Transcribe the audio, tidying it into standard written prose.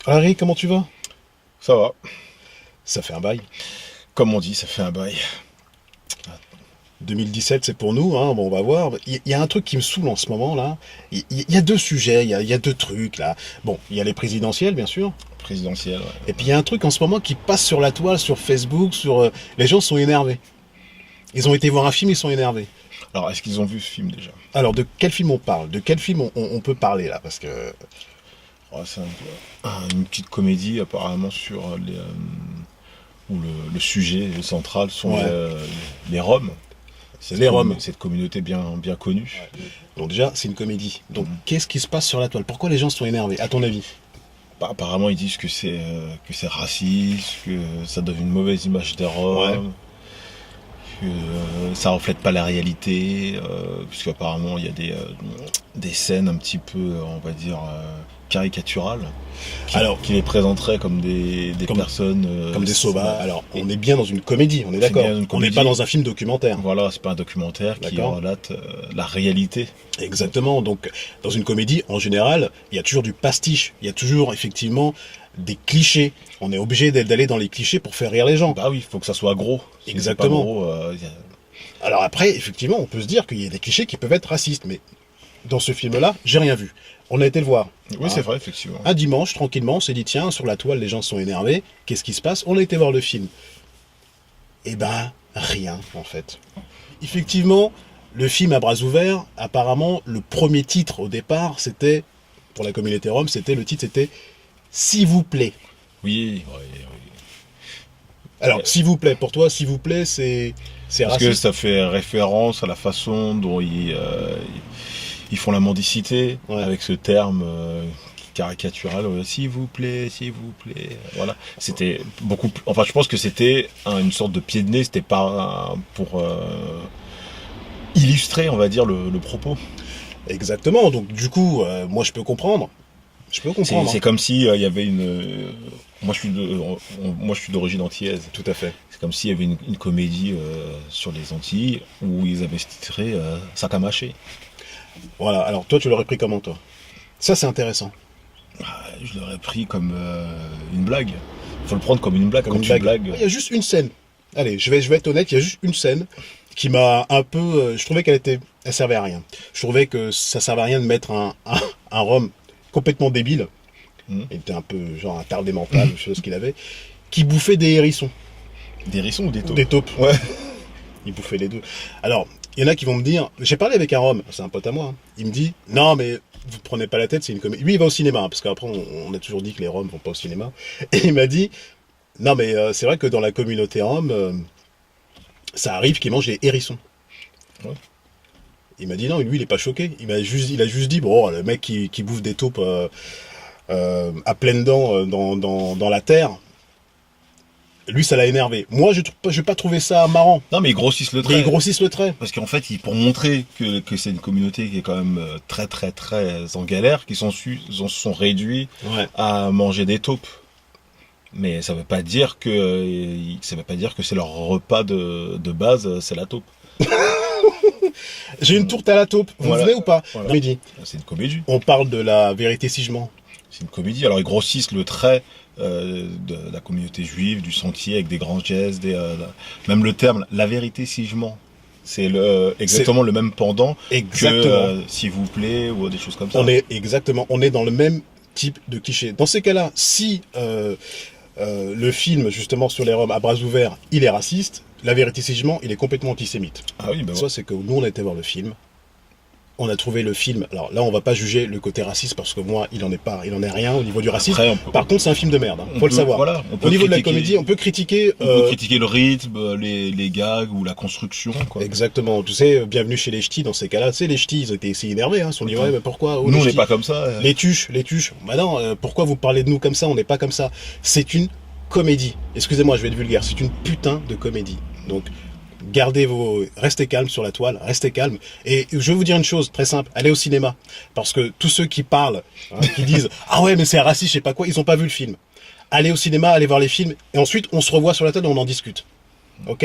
Harry, comment tu vas? Ça va. Ça fait un bail. Comme on dit, ça fait un bail. 2017, c'est pour nous, hein. Bon, on va voir. Il y a un truc qui me saoule en ce moment, là. Il y a deux sujets, il y a deux trucs, là. Bon, il y a les présidentielles, bien sûr. Présidentiel, ouais. Et puis il y a un truc en ce moment qui passe sur la toile, sur Facebook, les gens sont énervés. Ils ont été voir un film, ils sont énervés. Alors, est-ce qu'ils ont vu ce film déjà? Alors, de quel film on parle? De quel film on peut parler, là? Parce que... C'est une petite comédie, apparemment, sur où le sujet central sont Ouais. les Roms. Les Roms. Cette communauté bien connue. Donc déjà, c'est une comédie. Donc, qu'est-ce qui se passe sur la toile? Pourquoi les gens sont énervés, à ton avis? Apparemment, ils disent que c'est raciste, que ça donne une mauvaise image des Roms, que ça reflète pas la réalité, puisqu'apparemment, il y a des scènes un petit peu, on va dire, caricaturales, qui les présenteraient comme des personnes... Comme des sauvages. Alors, on est bien dans une comédie, on est d'accord. bien une On n'est comédie. pas dans un film documentaire. Voilà, c'est pas un documentaire qui D'accord. relate la réalité. Exactement. Donc, dans une comédie, en général, il y a toujours du pastiche. Il y a toujours, effectivement, des clichés. On est obligé d'aller dans les clichés pour faire rire les gens. Bah oui, il faut que ça soit gros. Si c'est Exactement. pas gros, Alors après, effectivement, on peut se dire qu'il y a des clichés qui peuvent être racistes. Mais dans ce film-là, j'ai rien vu. On a été le voir. Oui, c'est vrai, effectivement. Un dimanche, tranquillement, on s'est dit, tiens, sur la toile, les gens sont énervés. Qu'est-ce qui se passe? On a été voir le film. Eh ben, rien, en fait. Effectivement, le film à bras ouverts, apparemment, le premier titre au départ, c'était, pour la communauté rome, le titre, c'était S'il vous plaît. Oui, Alors, s'il vous plaît, pour toi, s'il vous plaît, c'est parce que raciste. ça fait référence à la façon dont ils font la mendicité, Ouais. avec ce terme caricatural, s'il vous plaît, s'il vous plaît. Voilà. C'était beaucoup plus... Enfin, je pense que c'était une sorte de pied de nez, c'était pas pour illustrer, on va dire, le propos. Exactement. Donc, du coup, moi, je peux comprendre. Je peux comprendre. C'est comme si il y avait une... moi, je suis d'origine antillaise. Tout à fait. C'est comme s'il y avait une comédie sur les Antilles où ils avaient titré Sac à mâcher. Voilà. Alors, toi, tu l'aurais pris comment, toi? Ça, c'est intéressant. Je l'aurais pris comme une blague. Il faut le prendre comme une blague. Comme Quand une tu blague. blagues, Il y a juste une scène. Allez, je vais être honnête, il y a juste une scène qui m'a un peu... je trouvais elle servait à rien. Je trouvais que ça servait à rien de mettre un Rome complètement débile. Il était un peu genre un tardé mental, je sais pas ce qu'il avait, qui bouffait des hérissons. des hérissons ou des taupes? Des taupes. Ouais. Il bouffait les deux. Alors, il y en a qui vont me dire... J'ai parlé avec un Rome, c'est un pote à moi. Hein. Il me dit, non mais vous prenez pas la tête, c'est une comédie. Lui, il va au cinéma, hein, parce qu'après, on a toujours dit que les Roms vont pas au cinéma. Et il m'a dit, non mais c'est vrai que dans la communauté Rome... ça arrive qu'il mange des hérissons. Ouais. Il m'a dit non, lui il est pas choqué. Il a juste dit bon, le mec qui bouffe des taupes à pleines dents dans la terre, lui ça l'a énervé. Moi je vais pas trouver ça marrant. Non, mais ils grossissent le Et trait. ils grossissent le trait. Parce qu'en fait, pour montrer que c'est une communauté qui est quand même très très très en galère, qu'ils se sont réduits Ouais. à manger des taupes. Mais ça veut pas dire que c'est leur repas de base, c'est la taupe. J'ai une tourte à la taupe. Vous Voilà. venez ou pas? Voilà. Comédie. C'est une comédie. On parle de la vérité si je mens. C'est une comédie. Alors ils grossissent le trait de la communauté juive, du sentier, avec des grands gestes, même le terme la vérité si je mens. C'est exactement le même pendant Exactement. que s'il vous plaît ou des choses comme ça. On est dans le même type de cliché. Dans ces cas-là, si le film justement sur les Roms à bras ouverts, il est raciste, la vérité si je mens, il est complètement antisémite. Ah oui, ben Ça, c'est que nous, on a été voir le film. On a trouvé le film. Alors là, on va pas juger le côté raciste parce que moi, il en est rien au niveau du racisme. Après, Par contre, c'est un film de merde. on Faut le peut- savoir. voilà, on peut Au niveau de la critiquer- comédie, on peut critiquer. on peut critiquer le rythme, les gags ou la construction, quoi. Exactement. Tu sais, bienvenue chez les ch'tis dans ces cas-là. Tu sais, les ch'tis, ils étaient assez énervés. Hein. Ils se sont dit, ouais, mais pourquoi Nous, les on n'est ch'tis pas comme ça. Les tuches. Bah non, pourquoi vous parlez de nous comme ça? On n'est pas comme ça. C'est une comédie. Excusez-moi, je vais être vulgaire. C'est une putain de comédie. Donc, restez calme sur la toile, restez calme. Et je vais vous dire une chose très simple, allez au cinéma. Parce que tous ceux qui parlent, hein, qui disent, ah ouais, mais c'est raciste, je sais pas quoi, ils ont pas vu le film. Allez au cinéma, allez voir les films, et ensuite, on se revoit sur la table et on en discute. Ok?